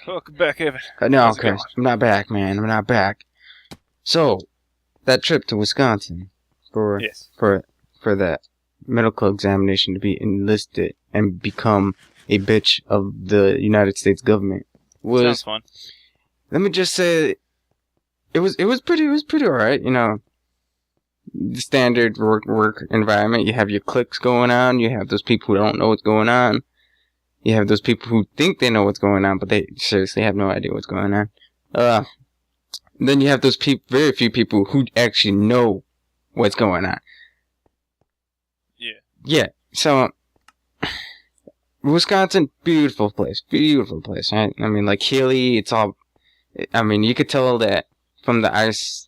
Welcome back, Evan. No, Chris, I'm not back, man. I'm not back. So, that trip to Wisconsin for that medical examination to be enlisted and become a bitch of the United States government was sounds fun. Let me just say, it was pretty alright. You know, the standard work environment. You have your cliques going on. You have those people who don't know what's going on. You have those people who think they know what's going on, but they seriously have no idea what's going on. Then you have those very few people who actually know what's going on. Yeah. Yeah. So, Wisconsin, beautiful place, right? I mean, like hilly, it's all. I mean, you could tell that from the ice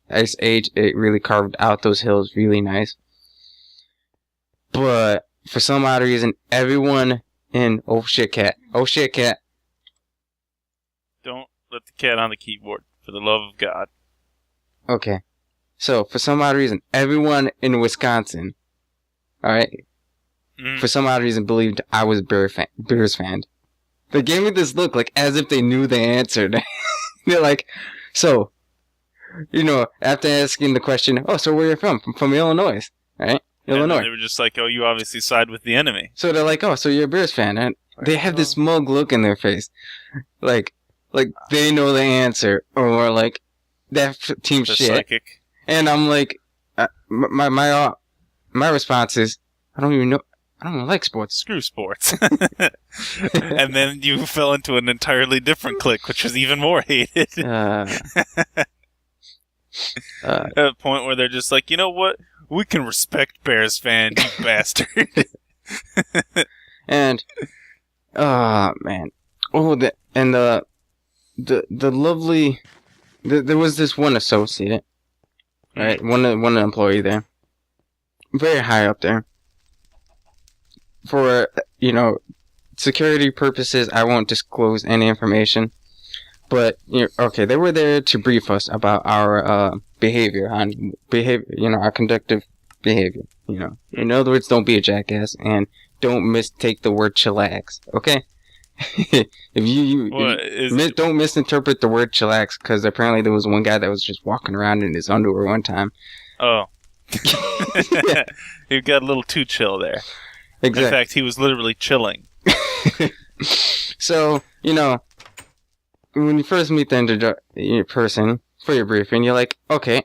age, it really carved out those hills really nice. But for some odd reason, everyone in oh shit cat. Don't let the cat on the keyboard, for the love of God. Okay. So, for some odd reason, everyone in Wisconsin, alright, for some odd reason believed I was a Bears fan. They gave me this look, like, as if they knew the answer. They're like, so, you know, after asking the question, oh, so where are you from? I'm from Illinois, right? Illinois. And they were just like, oh, you obviously side with the enemy. So they're like, oh, so you're a Bears fan. And they have this smug look in their face. Like they know the answer. Or like, that team shit. Psychic. And I'm like, my response is, I don't even like sports. Screw sports. And then you fell into an entirely different clique, which was even more hated. At a point where they're just like, you know what? We can respect Bears fan, you bastard. And, man. Oh, the lovely, there was this one associate, right? One employee there. Very high up there. For, you know, security purposes, I won't disclose any information. But, okay, they were there to brief us about our, behavior, you know, our conductive behavior, you know. In other words, don't be a jackass, and don't mistake the word chillax, okay? Don't misinterpret the word chillax, because apparently there was one guy that was just walking around in his underwear one time. Oh. He got a little too chill there. Exactly. In fact, he was literally chilling. So, you know, when you first meet the person for your briefing, you're like, okay.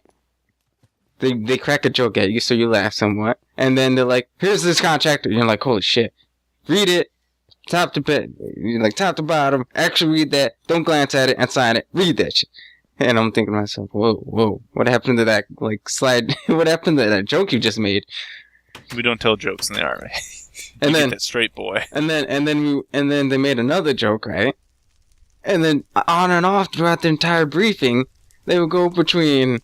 They crack a joke at you, so you laugh somewhat. And then they're like, here's this contract. And you're like, holy shit. Read it. Top to bottom. Actually read that. Don't glance at it and sign it. Read that shit. And I'm thinking to myself, whoa. What happened to that, slide? What happened to that joke you just made? We don't tell jokes in the Army. And then, get that straight, boy. And then they made another joke, right? And then on and off throughout the entire briefing, they would go between,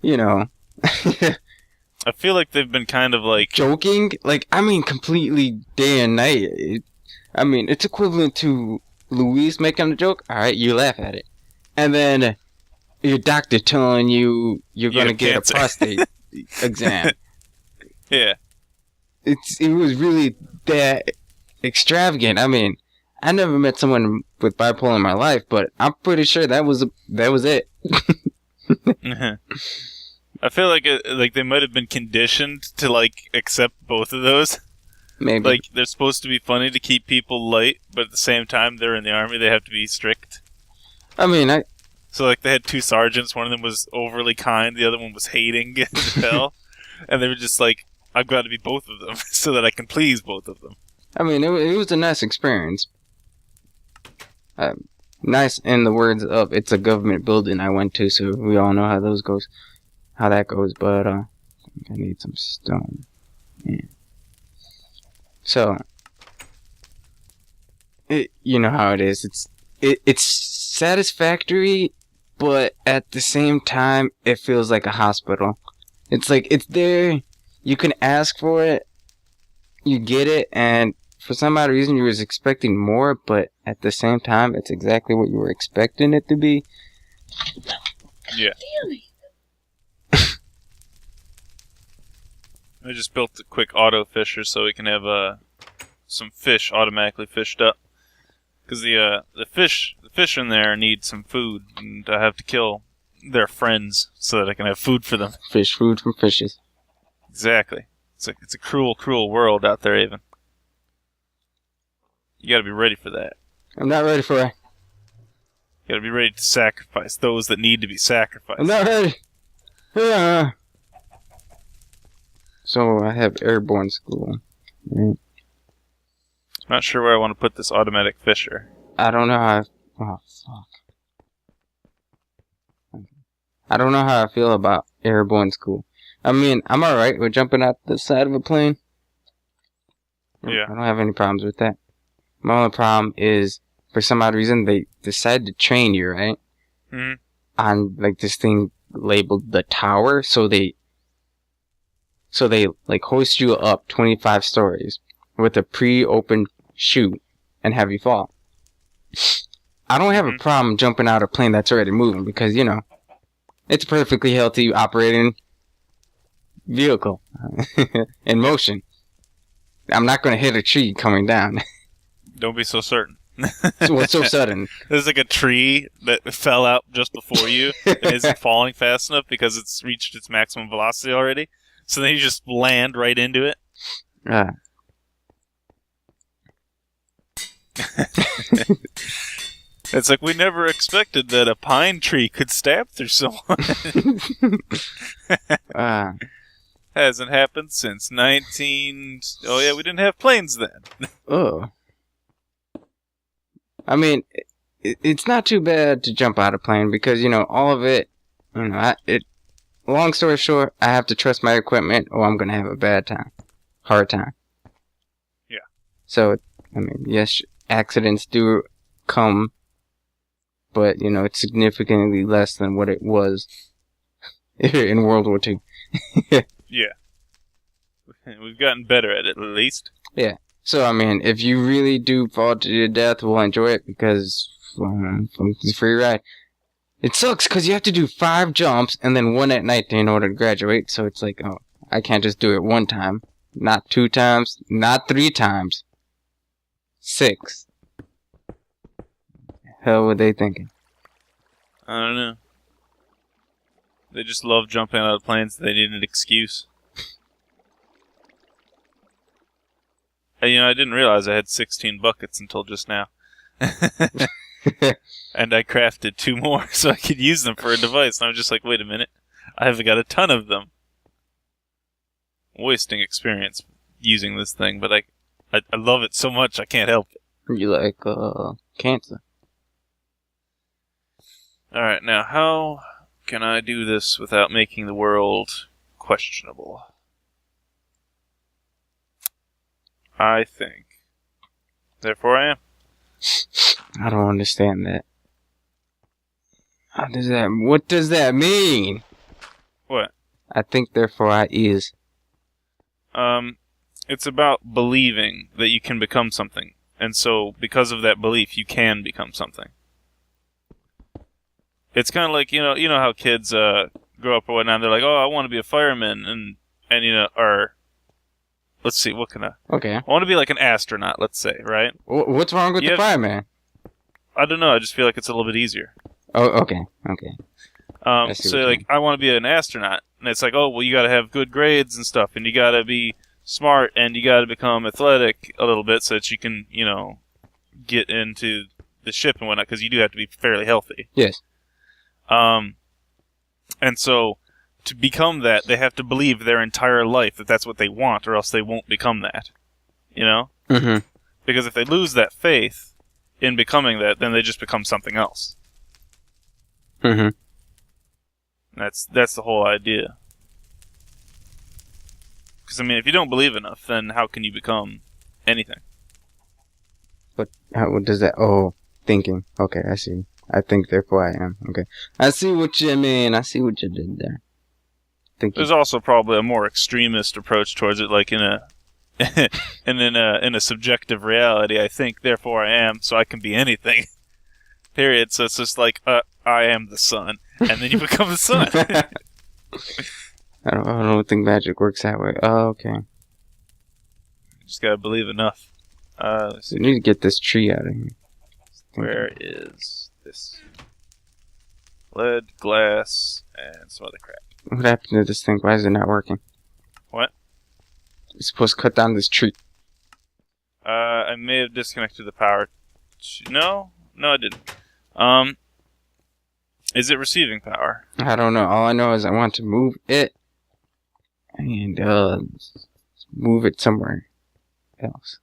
you know, I feel like they've been kind of like joking, completely day and night. It's equivalent to Louise making a joke. All right, you laugh at it, and then your doctor telling you you're gonna get a prostate exam. Yeah, it was really that extravagant. I never met someone with bipolar in my life, but I'm pretty sure that was it. I feel like they might have been conditioned to accept both of those. Maybe they're supposed to be funny to keep people light, but at the same time they're in the Army. They have to be strict. So they had two sergeants. One of them was overly kind. The other one was hating as hell. And they were just like, I've got to be both of them so that I can please both of them. It was a nice experience. Nice in the words of, it's a government building I went to, so we all know how that goes, but I need some stone. Yeah. So, you know how it is. It's satisfactory, but at the same time, it feels like a hospital. It's like, it's there, you can ask for it, you get it, and for some odd reason you was expecting more, but at the same time, it's exactly what you were expecting it to be. Yeah. I just built a quick auto fisher so we can have some fish automatically fished up. Because the fish in there need some food, and I have to kill their friends so that I can have food for them. Fish food from fishes. Exactly. It's a cruel, cruel world out there, Aven. You gotta be ready for that. I'm not ready for it. You gotta be ready to sacrifice those that need to be sacrificed. I'm not ready. So I have airborne school. Right. I'm not sure where I want to put this automatic fisher. I don't know how. Oh fuck. I don't know how I feel about airborne school. I mean, I'm alright with jumping out the side of a plane. Yeah. I don't have any problems with that. My only problem is, for some odd reason, they decide to train you, right? Mm-hmm. On, like, this thing labeled the tower, so they like, hoist you up 25 stories with a pre-opened chute and have you fall. I don't have a problem jumping out a plane that's already moving because, you know, it's a perfectly healthy operating vehicle in motion. I'm not going to hit a tree coming down. Don't be so certain. What's so sudden? There's like a tree that fell out just before you and isn't falling fast enough because it's reached its maximum velocity already. So then you just land right into it. It's like we never expected that a pine tree could stab through someone. Hasn't happened since 19... Oh yeah, we didn't have planes then. Oh. I mean, it's not too bad to jump out of plane because, you know, all of it, you know, long story short, I have to trust my equipment or I'm going to have a bad time. Hard time. Yeah. So, I mean, yes, accidents do come, but, you know, it's significantly less than what it was in World War II. Yeah. We've gotten better at it, at least. Yeah. So, I mean, if you really do fall to your death, we'll enjoy it because it's a free ride. It sucks because you have to do 5 jumps and then 1 at night in order to graduate. So it's like, oh, I can't just do it 1 time. Not 2 times. Not 3 times. 6. Hell were they thinking? I don't know. They just love jumping out of planes. They need an excuse. You know, I didn't realize I had 16 buckets until just now. And I crafted 2 more so I could use them for a device. And I was just like, wait a minute. I have got a ton of them. I'm wasting experience using this thing, but I love it so much I can't help it. You like, cancer. Alright, now how can I do this without making the world questionable? I think. Therefore I am. I don't understand that. What does that mean? What? I think, therefore I is. It's about believing that you can become something. And so, because of that belief, you can become something. It's kind of like, you know how kids, grow up or whatnot, and they're like, oh, I want to be a fireman, and you know, or... Let's see, what can I... Okay. I want to be like an astronaut, let's say, right? What's wrong with the fireman? I don't know, I just feel like it's a little bit easier. Oh, okay. So, like, I want to be an astronaut. And it's like, oh, well, you got to have good grades and stuff, and you got to be smart, and you got to become athletic a little bit so that you can, you know, get into the ship and whatnot, because you do have to be fairly healthy. Yes. And so... To become that, they have to believe their entire life that that's what they want, or else they won't become that. You know? Mm-hmm. Because if they lose that faith in becoming that, then they just become something else. Mm-hmm. That's the whole idea. Because, I mean, if you don't believe enough, then how can you become anything? But what does that... Oh, thinking. Okay, I see. I think, therefore I am. Okay. I see what you mean. I see what you did there. There's also probably a more extremist approach towards it, like in a in a subjective reality. I think, therefore I am, so I can be anything. Period. So it's just like, I am the sun, and then you become the sun. I don't think magic works that way. Oh, okay. Just gotta believe enough. So you need to get this tree out of here. Where is this? Lead, glass, and some other crap. What happened to this thing? Why is it not working? What? It's supposed to cut down this tree. I may have disconnected the power. No, I didn't. Is it receiving power? I don't know. All I know is I want to move it and move it somewhere else.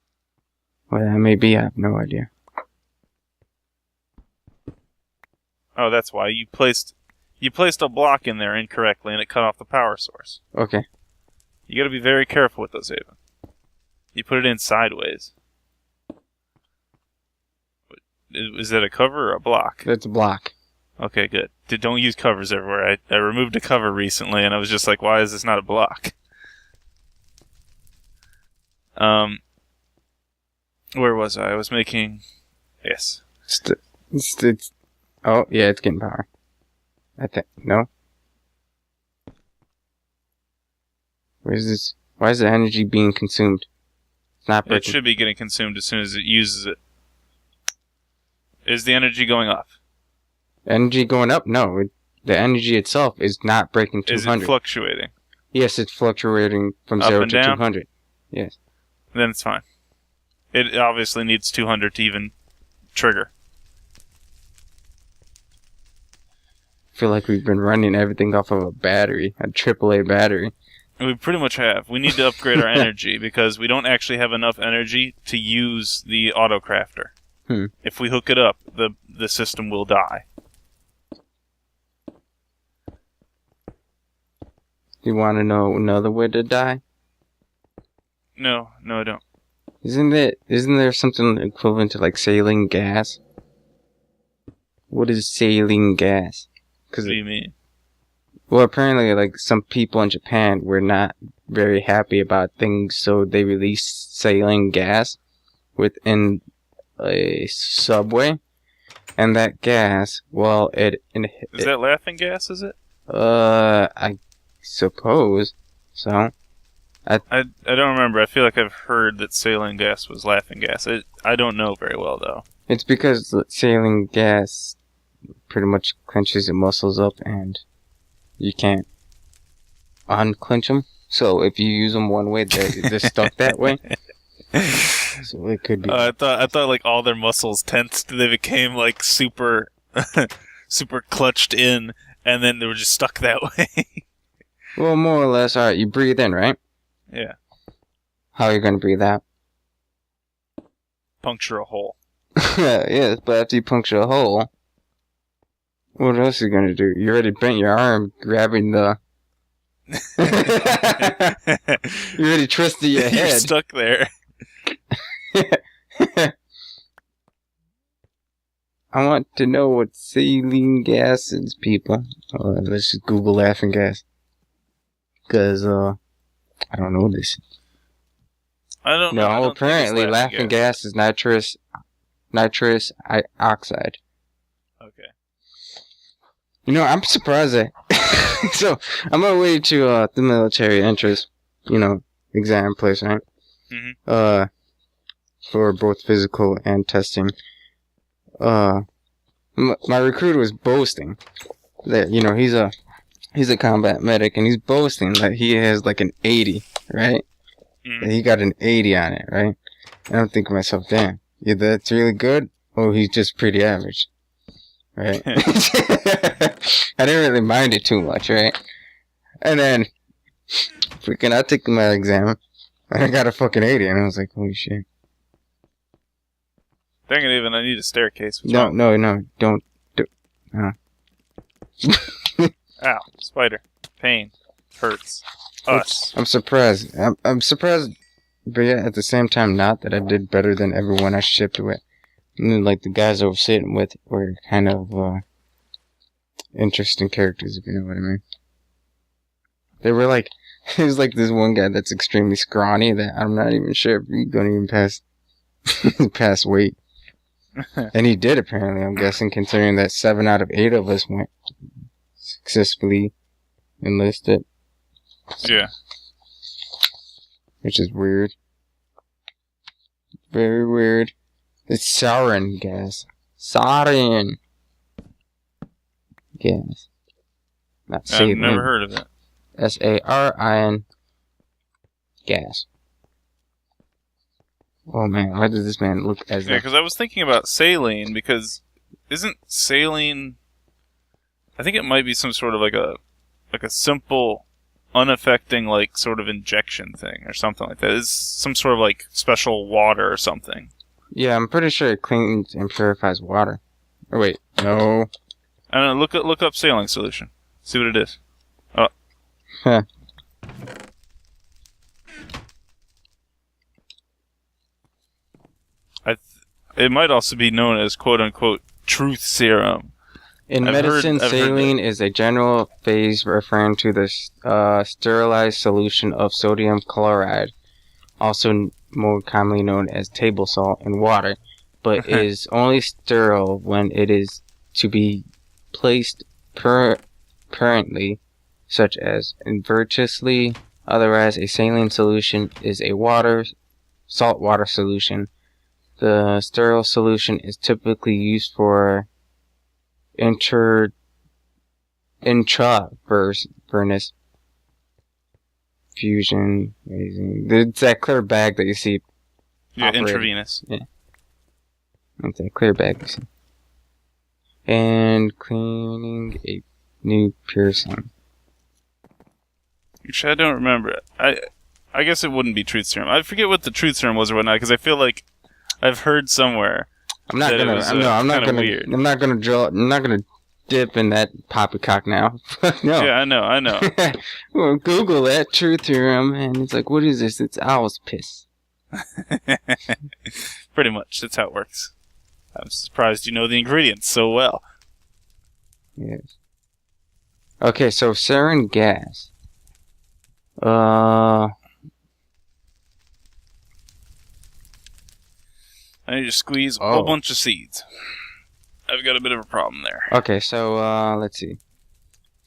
Where that may be, I have no idea. Oh, that's why you placed a block in there incorrectly, and it cut off the power source. Okay. You got to be very careful with those, Aven. You put it in sideways. Is that a cover or a block? That's a block. Okay, good. Don't use covers everywhere. I removed a cover recently, and I was just like, why is this not a block? Where was I? I was making... Yes. Oh, yeah, it's getting power. I think... No? Where's this? Why is the energy being consumed? It's not breaking. It should be getting consumed as soon as it uses it. Is the energy going up? Energy going up? No. The energy itself is not breaking 200. Is it fluctuating? Yes, it's fluctuating from Up 0 and to down? 200. Yes. Then it's fine. It obviously needs 200 to even trigger. I feel like we've been running everything off of a battery, a AAA battery. We pretty much have. We need to upgrade our energy because we don't actually have enough energy to use the autocrafter. If we hook it up, the system will die. You want to know another way to die? No, I don't. Isn't there something equivalent to like saline gas? What is saline gas? What do you mean? Well, apparently, like some people in Japan were not very happy about things, so they released saline gas within a subway, and that gas, well, is that laughing gas? Is it? I suppose so. I don't remember. I feel like I've heard that saline gas was laughing gas. I don't know very well though. It's because the saline gas pretty much clenches your muscles up, and you can't unclench them. So if you use them one way, they're stuck that way. So it could be. I thought like all their muscles tensed. They became like super, super clutched in, and then they were just stuck that way. Well, more or less. All right, you breathe in, right? Yeah. How are you going to breathe out? Puncture a hole. Yes, but after you puncture a hole, what else are you going to do? You already bent your arm grabbing the... You already twisted your head. You're stuck there. I want to know what saline gas is, people. Let's just Google laughing gas. Because, I don't know this. I don't know. No, apparently laughing gas is nitrous oxide. Okay. You know, I'm surprised that... So, I'm on my way to the military entrance, exam place, right? Mm-hmm. For both physical and testing. My recruiter was boasting that, he's a combat medic, and he's boasting that he has like an 80, right? Mm-hmm. That he got an 80 on it, right? And I'm thinking to myself, damn, either that's really good, or he's just pretty average. Right? I didn't really mind it too much, right? And then, I took my exam, and I got a fucking 80, and I was like, holy shit. Dang it, Aven, I need a staircase. No, don't. No. Ow, spider. Pain. Hurts. Us. I'm surprised. I'm surprised, but yet at the same time not, that I did better than everyone I shipped with. And then, like, the guys I was sitting with were kind of, interesting characters, if you know what I mean. They were like, there's like this one guy that's extremely scrawny that I'm not even sure if he's gonna even pass weight. And he did, apparently, I'm guessing, considering that 7 out of 8 of us went successfully enlisted. Yeah. Which is weird. Very weird. It's sarin gas. Sarin gas. Not saline. I've never heard of it. Sarin gas. Oh man, why does this man look as... Yeah, because I was thinking about saline, because isn't saline... I think it might be some sort of like a simple, unaffecting, like, sort of injection thing, or something like that. It's some sort of, like, special water or something. Yeah, I'm pretty sure it cleans and purifies water. Oh, wait, no. I don't know, look up saline solution. See what it is. Oh. Huh. It might also be known as quote-unquote truth serum. In medicine, saline is a general phrase referring to the sterilized solution of sodium chloride, also more commonly known as table salt, in water, but is only sterile when it is to be placed permanently, such as invertiously. Otherwise, a saline solution is a saltwater solution. The sterile solution is typically used for intravenous fusion. It's that clear bag that you see. Yeah, intravenous. Yeah. It's that clear bag you see. And cleaning a new piercing. Actually, I don't remember it. I guess it wouldn't be truth serum. I forget what the truth serum was or whatnot, because I feel like I've heard somewhere. I'm not gonna dip in that poppycock now. No. Yeah, I know. Well, Google that truth serum, and it's like, what is this? It's owl's piss. Pretty much, that's how it works. I'm surprised you know the ingredients so well. Yes. Okay, so sarin gas. I need to squeeze a whole bunch of seeds. I've got a bit of a problem there. Okay, so, let's see.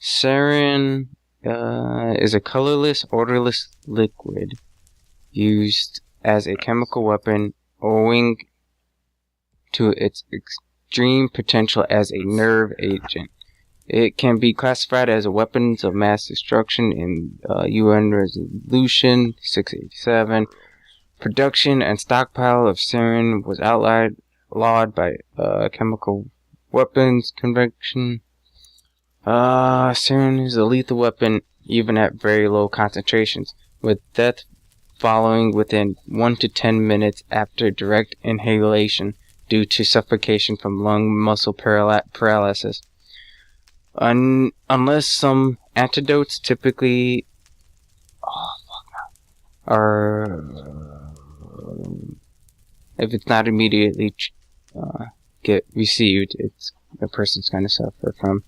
Sarin, is a colorless, odorless liquid used as a chemical weapon owing to its extreme potential as a nerve agent. It can be classified as a weapons of mass destruction in UN Resolution 687. Production and stockpile of sarin was outlawed by Chemical Weapons Convention. Sarin is a lethal weapon even at very low concentrations, with death following within 1 to 10 minutes after direct inhalation due to suffocation from lung muscle paralysis. Unless some antidotes typically are, if it's not immediately get received, the person's going to suffer from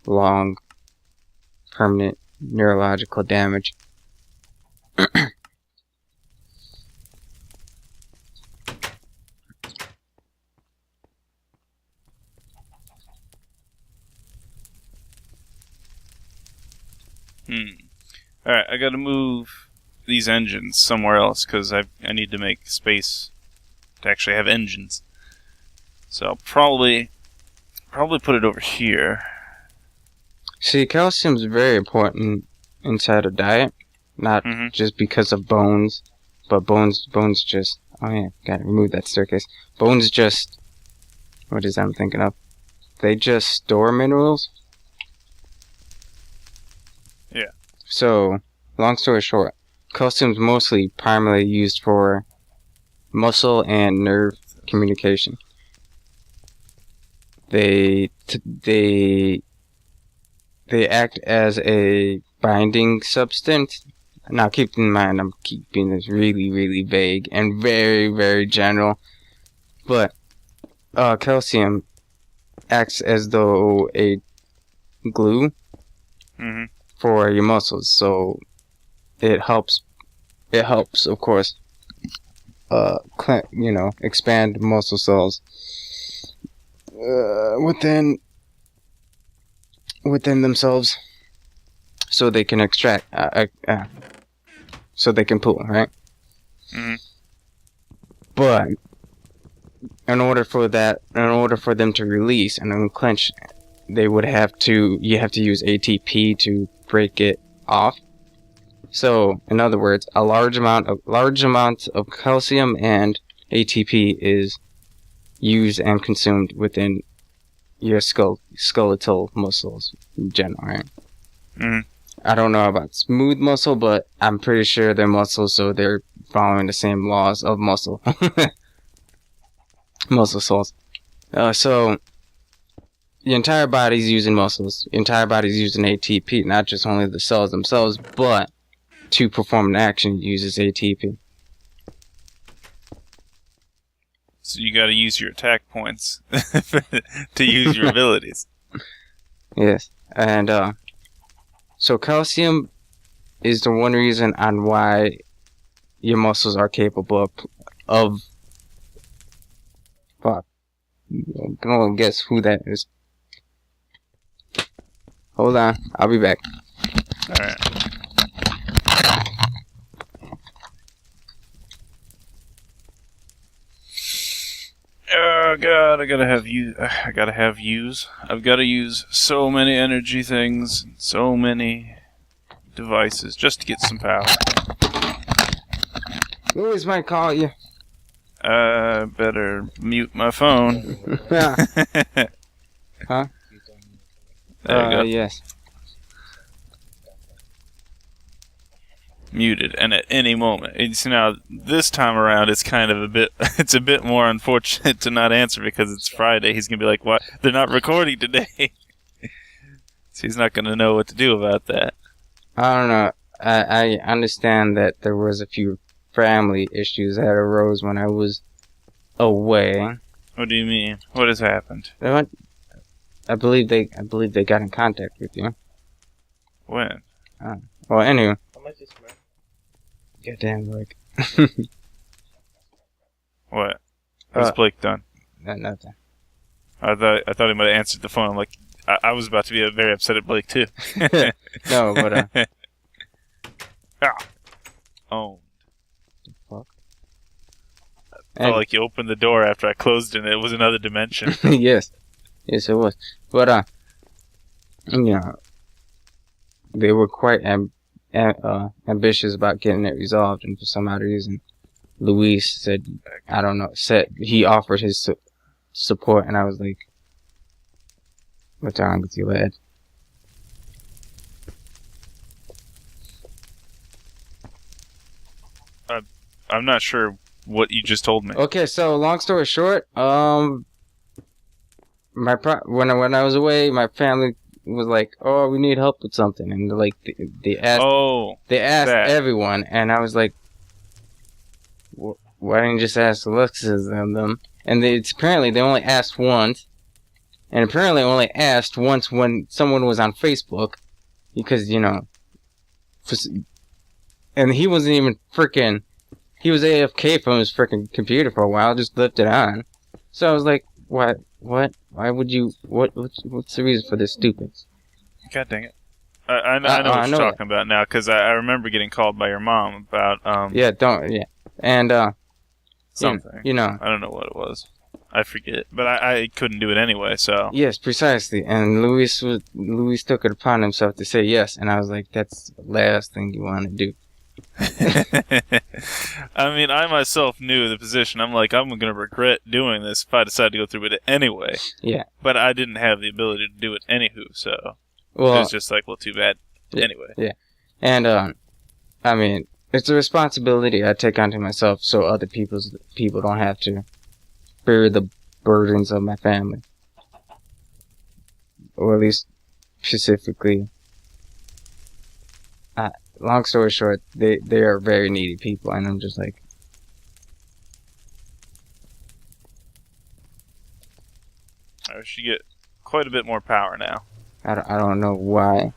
long, permanent neurological damage. Alright, I gotta move these engines somewhere else, because I need to make space to actually have engines. So I'll probably put it over here. See, calcium's very important inside a diet, not just because of bones, but bones just, oh yeah, gotta remove that staircase. Bones just, what is that I'm thinking of? They just store minerals. Yeah. So, long story short, calcium's primarily used for muscle and nerve communication. They act as a binding substance. Now keep in mind, I'm keeping this really, really vague and very, very general. But calcium acts as though a glue for your muscles, so it helps, of course, expand muscle cells within themselves, so they can extract, so they can pull, right? But in order for them to release and unclench, you have to use ATP to break it off. So, in other words, a large amount of calcium and ATP is used and consumed within your skeletal muscles in general, right? Mm. I don't know about smooth muscle, but I'm pretty sure they're muscles, so they're following the same laws of muscle. Muscle cells. So, your entire body's using muscles. Your entire body's using ATP, not just only the cells themselves, but to perform an action, it uses ATP. So you gotta use your attack points to use your abilities. Yes. And, so calcium is the one reason on why your muscles are capable of fuck. I'm gonna guess who that is. Hold on, I'll be back. Alright. Oh god, I've gotta use so many energy things, so many devices just to get some power. Louis might call you. Better mute my phone. Yeah. Huh? There you go. Yes. Muted, and at any moment. It's now this time around, it's kind of it's a bit more unfortunate to not answer because it's Friday. He's gonna be like, "What? They're not recording today." So he's not gonna know what to do about that. I don't know. I understand that there was a few family issues that arose when I was away. What do you mean? What has happened? I believe they got in contact with you. When? Well, anyway. Goddamn, like. What? What's Blake done? Nothing. I thought he might have answered the phone. I'm like, I was about to be very upset at Blake too. No, but Owned. Fuck. I felt like you opened the door after I closed it and it was another dimension. Yes, it was. But you know, they were quite ambitious about getting it resolved, and for some odd reason, Luis said, I don't know, he offered his support, and I was like, what's wrong with you, lad? I'm not sure what you just told me. Okay, so long story short, when I was away, my family was like, "Oh, we need help with something," and like they asked everyone, and I was like, "Why didn't you just ask Alexis and them?" And apparently they only asked once, and apparently only asked once when someone was on Facebook, because and he wasn't even freaking. He was AFK from his freaking computer for a while, just left it on. So I was like, what? Why would you, what's the reason for this stupid? God dang it. I know what you're talking about now, because I remember getting called by your mom about, and, something. I don't know what it was. I forget, but I couldn't do it anyway, so. Yes, precisely, and Luis took it upon himself to say yes, and I was like, that's the last thing you want to do. I mean, I myself knew the position. I'm like, I'm going to regret doing this if I decide to go through with it anyway. Yeah. But I didn't have the ability to do it anywho, so it was just like, well, too bad. Anyway. Yeah. And, I mean, it's a responsibility I take onto myself so other people don't have to bear the burdens of my family. Or at least, specifically, long story short, they are very needy people, and I'm just like, I should get quite a bit more power now. I don't know why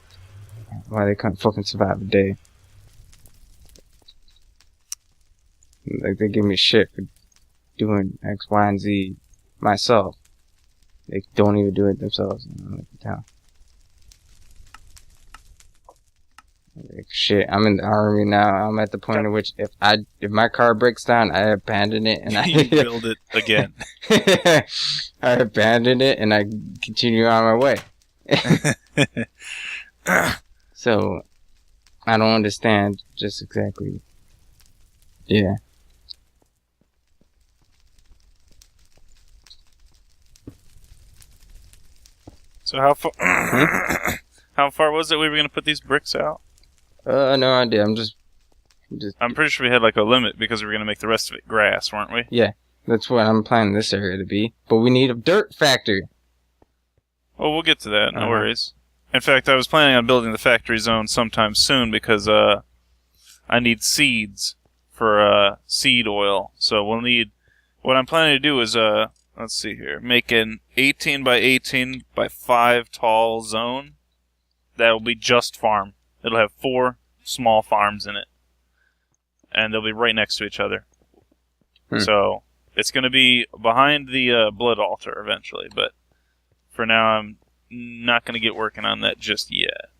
they can't fucking survive a day. Like, they give me shit for doing X, Y, and Z myself. They don't even do it themselves. Like, shit, I'm in the army now. I'm at the point at which if my car breaks down, I abandon it and I build it again. I abandon it and I continue on my way. So, I don't understand just exactly. Yeah. So how far? How far was it we were gonna put these bricks out? No idea. I'm pretty sure we had like a limit because we were gonna make the rest of it grass, weren't we? Yeah, that's what I'm planning this area to be. But we need a dirt factory. Well, we'll get to that. No worries. In fact, I was planning on building the factory zone sometime soon because I need seeds for seed oil. So we'll need. What I'm planning to do is let's see here, make an 18 by 18 by 5 tall zone. That'll be just farm. It'll have 4 small farms in it, and they'll be right next to each other. So it's going to be behind the blood altar eventually, but for now I'm not going to get working on that just yet.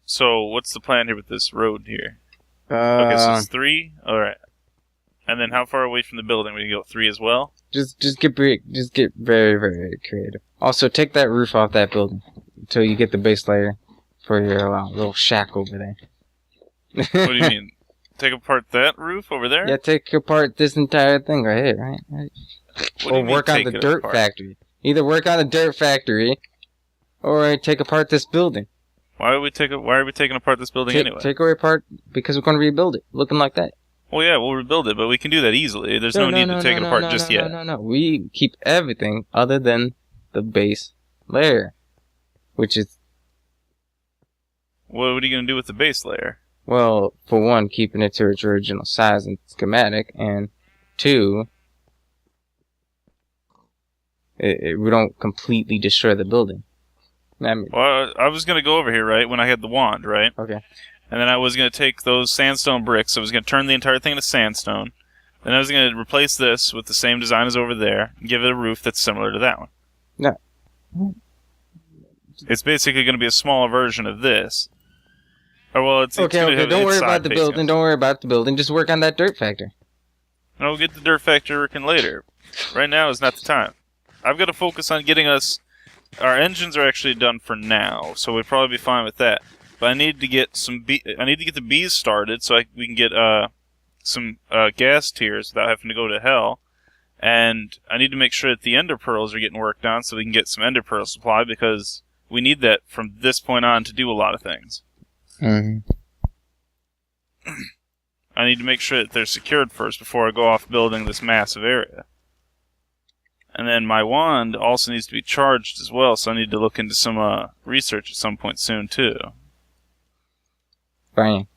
So what's the plan here with this road here? Okay, so it's 3. All right. And then how far away from the building? We go 3 as well. Just get very, very creative. Also, take that roof off that building until you get the base layer for your little shack over there. What do you mean? Take apart that roof over there? Yeah, take apart this entire thing right here, right? Or work on the dirt factory. Either work on the dirt factory, or take apart this building. Why are we taking apart this building anyway? Take away apart because we're going to rebuild it, looking like that. Well, yeah, we'll rebuild it, but we can do that easily. There's no need to take it apart just yet. No. We keep everything other than the base layer, which is... What are you going to do with the base layer? Well, for one, keeping it to its original size and schematic, and 2, we don't completely destroy the building. Well, I was going to go over here, right, when I had the wand, right? Okay. And then I was going to take those sandstone bricks. I was going to turn the entire thing into sandstone. Then I was going to replace this with the same design as over there and give it a roof that's similar to that one. No. It's basically going to be a smaller version of this. Or, well, it's okay. Don't worry about the building. Don't worry about the building. Just work on that dirt factory. And we'll get the dirt factory working later. Right now is not the time. I've got to focus on getting us... Our engines are actually done for now, so we'd probably be fine with that. But I need to get I need to get the bees started so we can get some gas tiers without having to go to hell. And I need to make sure that the ender pearls are getting worked on so we can get some ender pearl supply because we need that from this point on to do a lot of things. Mm-hmm. I need to make sure that they're secured first before I go off building this massive area. And then my wand also needs to be charged as well, so I need to look into some research at some point soon too. Fine.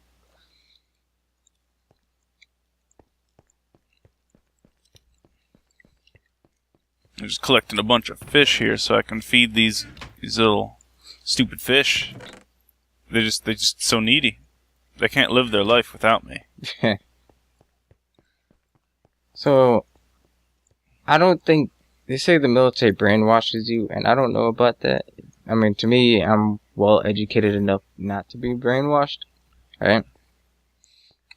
I'm just collecting a bunch of fish here so I can feed these little stupid fish. They're just so needy. They can't live their life without me. So, I don't think... They say the military brainwashes you, and I don't know about that. I mean, to me, I'm well educated enough not to be brainwashed, right?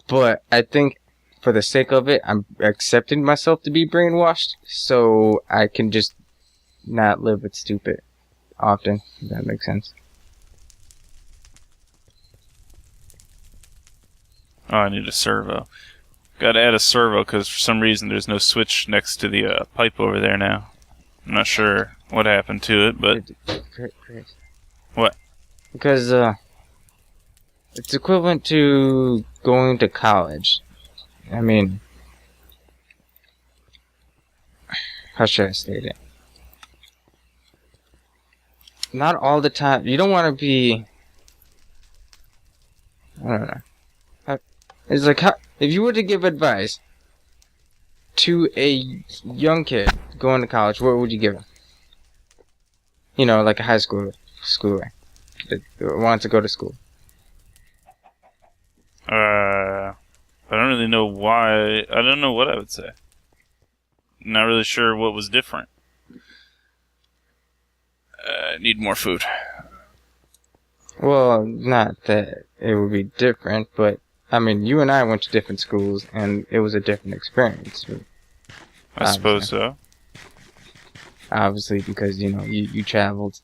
But I think, for the sake of it, I'm accepting myself to be brainwashed, so I can just not live with stupid often, if that makes sense. Oh, I need a servo. Gotta add a servo because for some reason there's no switch next to the pipe over there now. I'm not sure what happened to it, but... Chris. What? Because, it's equivalent to going to college. I mean... How should I state it? Not all the time. You don't want to be... I don't know. It's like, if you were to give advice to a young kid going to college, what would you give him? You know, like a high schooler that wants to go to school. I don't really know why. I don't know what I would say. Not really sure what was different. I need more food. Well, not that it would be different, but I mean, you and I went to different schools, and it was a different experience. I suppose so. Obviously, because you traveled.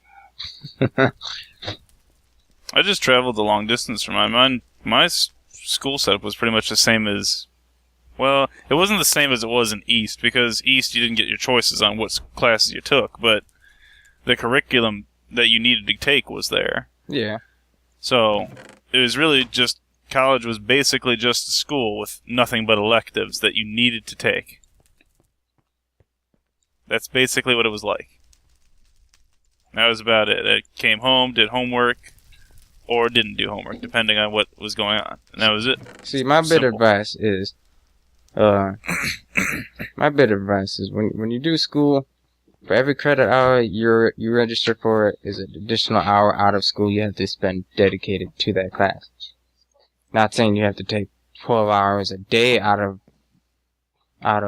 I just traveled a long distance from mine. My school setup was pretty much the same as. Well, it wasn't the same as it was in East, because East you didn't get your choices on what classes you took, but the curriculum that you needed to take was there. Yeah. So it was really just college was basically just a school with nothing but electives that you needed to take. That's basically what it was like. That was about it. I came home, did homework, or didn't do homework, depending on what was going on. And that was it. See, my bit of advice is, when you do school, for every credit hour you register for is an additional hour out of school you have to spend dedicated to that class. Not saying you have to take 12 hours a day out of. I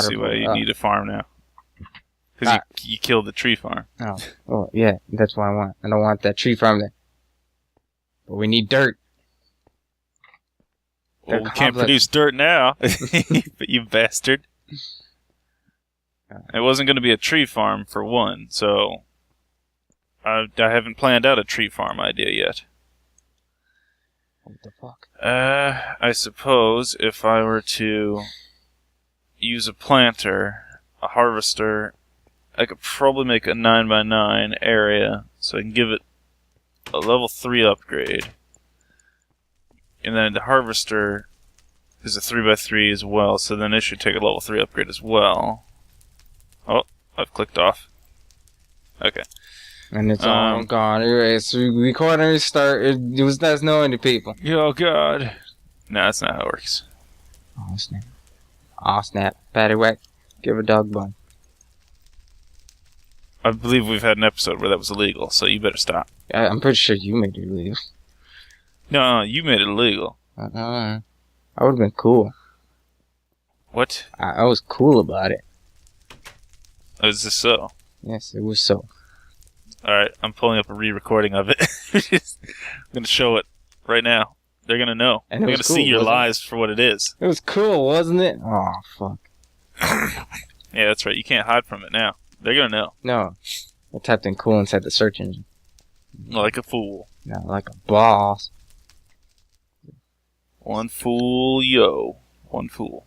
see why you need a farm now. Because you killed the tree farm. Oh, well, yeah, that's what I want. I don't want that tree farm there. But we need dirt. Well, we can't produce dirt now, you bastard. It wasn't going to be a tree farm for one, so I haven't planned out a tree farm idea yet. What the fuck? I suppose if I were to use a planter, a harvester, I could probably make a 9x9 area, so I can give it a level 3 upgrade. And then the harvester is a 3x3 as well, so then it should take a level 3 upgrade as well. Oh, I've clicked off. Okay. And it's all gone. Anyway, so recording restart. It was that's knowing the people. Oh god. No, that's not how it works. Oh snap. Oh snap. Patty whack. Give a dog bone. I believe we've had an episode where that was illegal, so you better stop. I'm pretty sure you made it illegal. No, you made it illegal. I would have been cool. What? I was cool about it. Is this so? Yes, it was so. Alright, I'm pulling up a re-recording of it. I'm going to show it right now. They're going to know. And they're going to see your lies for what it is. It was cool, wasn't it? Oh, fuck. Yeah, that's right. You can't hide from it now. They're going to know. No. I typed in cool inside the search engine. Like a fool. Not like a boss. One fool, yo. One fool.